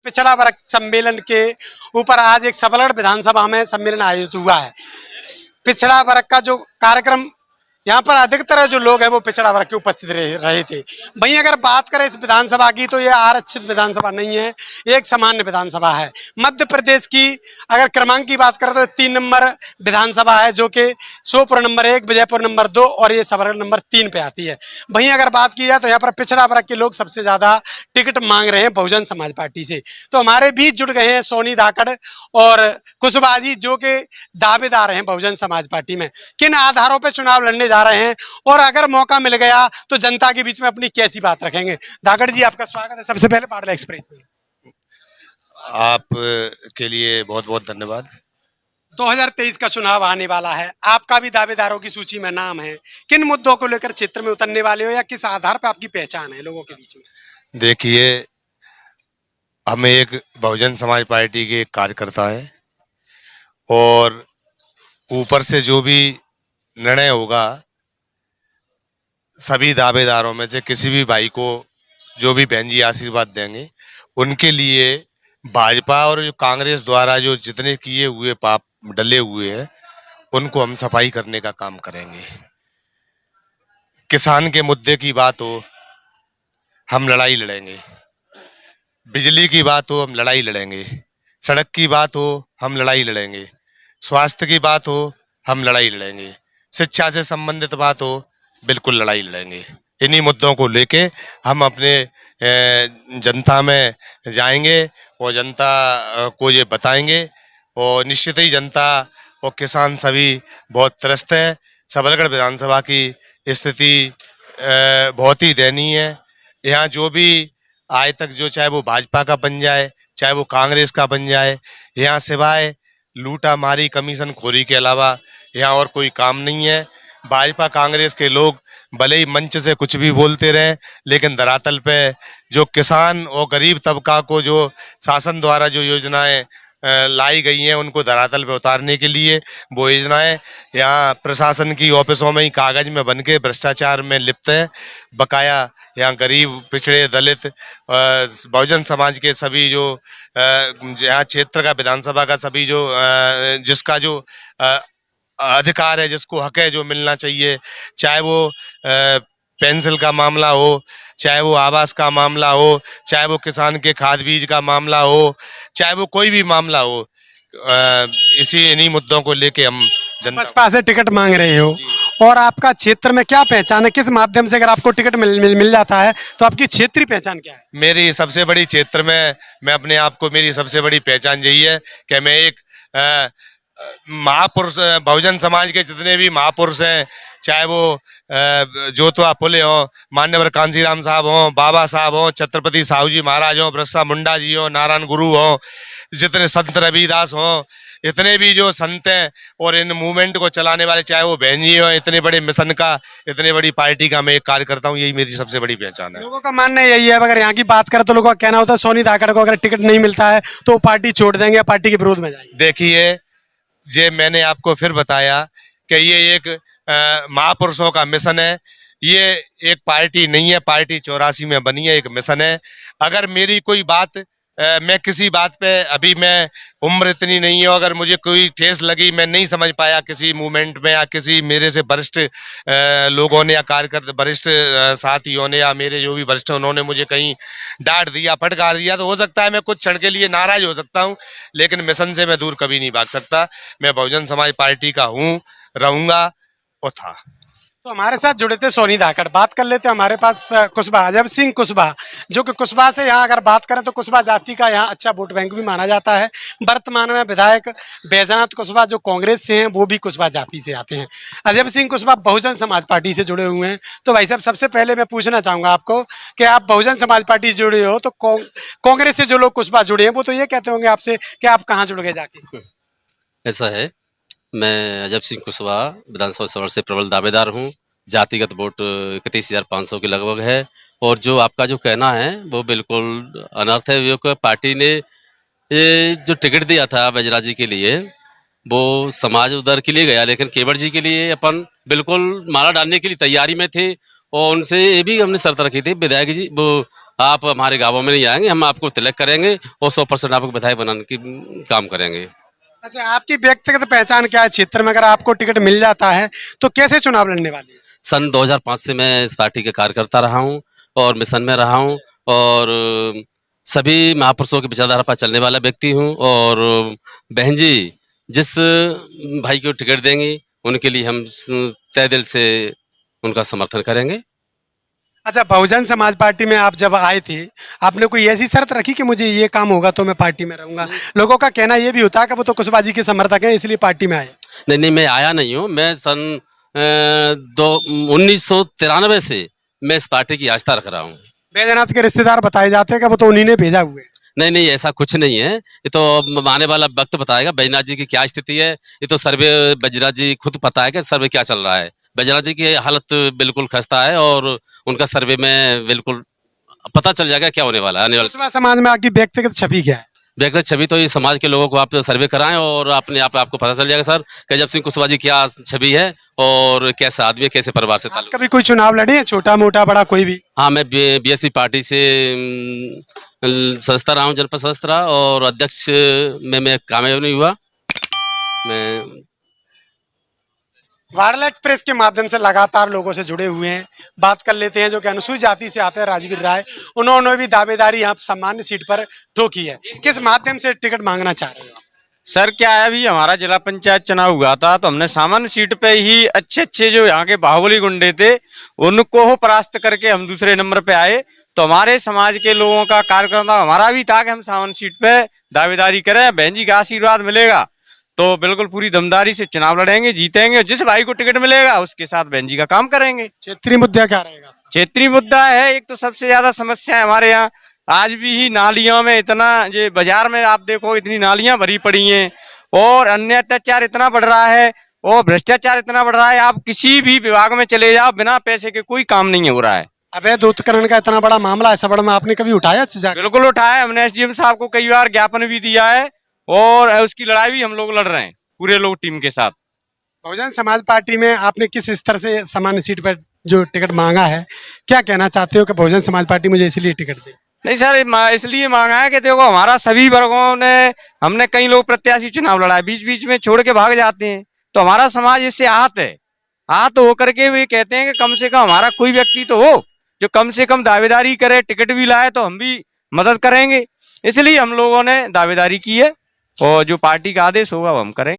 पिछड़ा वर्ग सम्मेलन के ऊपर आज एक सबलगढ़ विधानसभा में सम्मेलन आयोजित हुआ है। पिछड़ा वर्ग का जो कार्यक्रम, यहाँ पर अधिकतर जो लोग हैं वो पिछड़ा वर्ग के उपस्थित रहे थे। वहीं अगर बात करें इस विधानसभा की तो ये आरक्षित विधानसभा नहीं है, एक सामान्य विधानसभा है। मध्य प्रदेश की अगर क्रमांक की बात करें तो 3 नंबर विधानसभा है, जो कि श्योपुर नंबर 1, विजयपुर नंबर 2 और ये सबलगढ़ नंबर 3 पे आती है। वहीं अगर बात की जाए तो यहाँ पर पिछड़ा वर्ग के लोग सबसे ज्यादा टिकट मांग रहे हैं बहुजन समाज पार्टी से। तो हमारे बीच जुड़ गए हैं सोनी धाकड़ और कुशवाहा जी, जो कि दावेदार हैं बहुजन समाज पार्टी में। किन आधारों पर चुनाव लड़ने जा रहे हैं और अगर मौका मिल गया तो जनता के बीच में अपनी कैसी बात रखेंगे? धाकड़ जी, आपका स्वागत है सबसे पहले पार्ले एक्सप्रेस में। आप के लिए बहुत बहुत धन्यवाद। 2023 का चुनाव आने वाला है, आपका भी दावेदारों की सूची में नाम है। किन मुद्दों को लेकर क्षेत्र में उतरने वाले हो या किस आधार पर आपकी पहचान है लोगों के बीच में? देखिए, हम एक बहुजन समाज पार्टी के कार्यकर्ता हैं और ऊपर से जो भी निर्णय होगा, सभी दावेदारों में से किसी भी भाई को जो भी बहन जी आशीर्वाद देंगे, उनके लिए भाजपा और जो कांग्रेस द्वारा जो जितने किए हुए पाप डले हुए हैं, उनको हम सफाई करने का काम करेंगे। किसान के मुद्दे की बात हो, हम लड़ाई लड़ेंगे। बिजली की बात हो, हम लड़ाई लड़ेंगे। सड़क की बात हो, हम लड़ाई लड़ेंगे। स्वास्थ्य की बात हो, हम लड़ाई लड़ेंगे। शिक्षा से संबंधित बात हो, बिल्कुल लड़ाई लड़ेंगे। इन्हीं मुद्दों को लेके हम अपने जनता में जाएंगे और जनता को ये बताएंगे और निश्चित ही जनता और किसान सभी बहुत त्रस्त है। सबलगढ़ विधानसभा की स्थिति बहुत ही दयनीय है। यहाँ जो भी आज तक जो चाहे वो भाजपा का बन जाए, चाहे वो कांग्रेस का बन जाए, यहाँ सिवाय लूटा मारी कमीशन खोरी के अलावा यहाँ और कोई काम नहीं है। भाजपा कांग्रेस के लोग भले ही मंच से कुछ भी बोलते रहे, लेकिन धरातल पे जो किसान और गरीब तबका को जो शासन द्वारा जो योजनाएं लाई गई हैं, उनको धरातल पे उतारने के लिए वो योजनाएं यहाँ प्रशासन की ऑफिसों में ही कागज में बनके भ्रष्टाचार में लिप्त है। बकाया यहाँ गरीब, पिछड़े, दलित, बहुजन समाज के सभी जो यहाँ क्षेत्र का विधानसभा का सभी जो जिसका जो अधिकार है, जिसको हक है, जो मिलना चाहिए, चाहे वो पेंसिल का मामला हो, चाहे वो आवास का मामला हो, चाहे वो किसान के खाद बीज का मामला हो, चाहे वो कोई भी मामला हो, इन्हीं मुद्दों को लेके हम बसपा से टिकट मांग रहे हो। और आपका क्षेत्र में क्या पहचान है? किस माध्यम से अगर आपको टिकट मिल जाता है तो आपकी क्षेत्रीय पहचान क्या है? मेरी सबसे बड़ी क्षेत्र में मैं अपने आप को, मेरी सबसे बड़ी पहचान यही है कि मैं एक महापुरुष, बहुजन समाज के जितने भी महापुरुष हैं, चाहे वो ज्योतिबा फुले हों, मान्यवर कांसीराम साहब हों, बाबा साहब हों, छत्रपति साहू जी महाराज हों, बिरसा मुंडा जी हों, नारायण गुरु हों, जितने संत रविदास हों, इतने भी जो संत हैं और इन मूवमेंट को चलाने वाले, चाहे वो बहन जी हों, इतने बड़े मिशन का, इतने बड़ी पार्टी का मैं एक कार्य करता हूँ। यही मेरी सबसे बड़ी पहचान है। लोगों का मानना यही है, अगर यहाँ की बात करें तो लोगों का कहना होता है सोनी धाकड़ को अगर टिकट नहीं मिलता है तो वो पार्टी छोड़ देंगे या पार्टी के विरोध में जाएंगे। देखिए, ये मैंने आपको फिर बताया कि ये एक महापुरुषों का मिशन है। ये एक पार्टी नहीं है, पार्टी 84 में बनी है, एक मिशन है। अगर मेरी कोई बात, मैं किसी बात पे, अभी मैं उम्र इतनी नहीं है, अगर मुझे कोई ठेस लगी, मैं नहीं समझ पाया किसी मूवमेंट में या किसी मेरे से वरिष्ठ लोगों ने या कार्यकर्ता, वरिष्ठ साथियों ने या मेरे जो भी वरिष्ठ, उन्होंने मुझे कहीं डांट दिया, फटकार दिया, तो हो सकता है मैं कुछ क्षण के लिए नाराज हो सकता हूं, लेकिन मिशन से मैं दूर कभी नहीं भाग सकता। मैं बहुजन समाज पार्टी का हूँ, रहूंगा और था। तो हमारे साथ जुड़े थे सोनी धाकड़। बात कर लेते हैं हमारे पास कुशवाहा, अजब सिंह कुशवाहा, जो कि कुशवाहा से यहाँ अगर बात करें तो कुशवाहा जाति का यहाँ अच्छा वोट बैंक भी माना जाता है। वर्तमान में विधायक बैजनाथ कुशवाहा जो कांग्रेस से हैं, वो भी कुशवाहा जाति से आते हैं। अजब सिंह कुशवाहा बहुजन समाज पार्टी से जुड़े हुए हैं। तो भाई साहब, सबसे पहले मैं पूछना चाहूँगा आपको कि आप बहुजन समाज पार्टी से जुड़े हो, तो कांग्रेस से जो लोग कुशवाहा जुड़े हैं वो तो ये कहते होंगे आपसे कि आप कहाँ जुड़ गए जाके? ऐसा है, मैं अजब सिंह कुशवाहा विधानसभा सबलगढ़ से प्रबल दावेदार हूँ। जातिगत वोट 31,500 के लगभग है। और जो आपका जो कहना है वो बिल्कुल अनर्थ है। जो पार्टी ने ये जो टिकट दिया था बैजनाथ जी के लिए, वो समाज उधर के लिए गया, लेकिन केवट जी के लिए अपन बिल्कुल माला डालने के लिए तैयारी में थे। और उनसे ये भी हमने शर्त रखी थी, विधायक जी वो आप हमारे गाँवों में नहीं आएंगे, हम आपको तिलक करेंगे और 100% आपको विधायक बनाने की काम करेंगे। अच्छा, आपकी व्यक्तिगत पहचान क्या है क्षेत्र में? अगर आपको टिकट मिल जाता है तो कैसे चुनाव लड़ने वाली है? सन 2005 से मैं इस पार्टी के कार्यकर्ता रहा हूँ और मिशन में रहा हूँ और सभी महापुरुषों की विचारधारा पर चलने वाला व्यक्ति हूँ। और बहन जी जिस भाई को टिकट देंगी उनके लिए हम तय दिल से उनका समर्थन करेंगे। अच्छा, बहुजन समाज पार्टी में आप जब आए थे, आपने कोई ऐसी शर्त रखी कि मुझे ये काम होगा तो मैं पार्टी में रहूंगा? लोगों का कहना ये भी होता है कि वो तो कुशवाहा जी के समर्थक हैं इसलिए पार्टी में आए। नहीं नहीं, मैं आया नहीं हूँ। मैं सन 1993 से मैं इस पार्टी की आस्था रख रहा हूँ। बैजनाथ के रिश्तेदार बताए जाते हैं कि वो तो उन्हीं ने भेजा हुए हैं। नहीं नहीं, ऐसा कुछ नहीं है। ये तो आने वाला वक्त बताएगा बैजनाथ जी की क्या स्थिति है। ये तो सर्वे बैजनाथ जी खुद पता है कि सर्वे क्या चल रहा है। बैजनाथ जी की हालत बिल्कुल खस्ता है और उनका सर्वे में बिल्कुल पता चल जाएगा क्या होने वाला है आने वाले। कुशवाहा समाज में आपकी व्यक्तिगत छवि क्या है? व्यक्तिगत छवि तो ये समाज के लोगों को आप सर्वे कराएं और अपने आप आपको पता चल जाएगा सर कि अजब सिंह कुशवाहा जी क्या छवि है और कैसा आदमी है, कैसे परिवार से आप ताल्लुक। कभी कोई चुनाव लड़े हैं, छोटा मोटा बड़ा कोई भी? हाँ, मैं बीएसपी पार्टी से सदस्य रहा हूँ, जनपद सदस्य रहा और अध्यक्ष में मैं कामयाब नहीं हुआ। मैं वायरल एक्सप्रेस के माध्यम से लगातार लोगों से जुड़े हुए हैं। बात कर लेते हैं जो कि अनुसूचित जाति से आते हैं, राजवीर राय। उन्होंने भी दावेदारी यहाँ सामान्य सीट पर ठोकी है। किस माध्यम से टिकट मांगना चाह रहे हो? सर क्या है, अभी हमारा जिला पंचायत चुनाव हुआ था तो हमने सामान्य सीट पे ही अच्छे अच्छे जो यहाँ के बाहुबली गुंडे थे उनको हो परास्त करके हम दूसरे नंबर पे आए। तो हमारे समाज के लोगों का कार्यक्रम हमारा भी था कि हम सामान्य सीट पे दावेदारी करें, बहन जी का आशीर्वाद मिलेगा तो बिल्कुल पूरी दमदारी से चुनाव लड़ेंगे, जीतेंगे। जिस भाई को टिकट मिलेगा उसके साथ बहन जी का काम करेंगे। क्षेत्रीय मुद्दा क्या रहेगा? क्षेत्रीय मुद्दा है, एक तो सबसे ज्यादा समस्या है हमारे यहाँ आज भी ही नालियों में इतना, जो बाजार में आप देखो इतनी नालियां भरी पड़ी हैं और अन्य अत्याचार इतना बढ़ रहा है और भ्रष्टाचार इतना बढ़ रहा है। आप किसी भी विभाग में चले जाओ, बिना पैसे के कोई काम नहीं हो रहा है। अवैध उत्खनन का इतना बड़ा मामला है सबड़ में, आपने कभी उठाया? बिल्कुल उठाया, हमने एसडीएम साहब को कई बार ज्ञापन भी दिया है और उसकी लड़ाई भी हम लोग लड़ रहे हैं पूरे लोग टीम के साथ। बहुजन समाज पार्टी में आपने किस स्तर से सामान्य सीट पर जो टिकट मांगा है, क्या कहना चाहते हो कि बहुजन समाज पार्टी मुझे इसलिए टिकट दे? नहीं सर, इसलिए मांगा है कि देखो हमारा सभी वर्गों ने, हमने कई लोग प्रत्याशी चुनाव लड़ा है, बीच बीच में छोड़ के भाग जाते हैं तो हमारा समाज इससे आहत है। आहत होकर के वे कहते हैं कि कम से कम हमारा कोई व्यक्ति तो हो जो कम से कम दावेदारी करे, टिकट भी लाए तो हम भी मदद करेंगे। इसलिए हम लोगों ने दावेदारी की है और जो पार्टी का आदेश होगा वो हम करेंगे।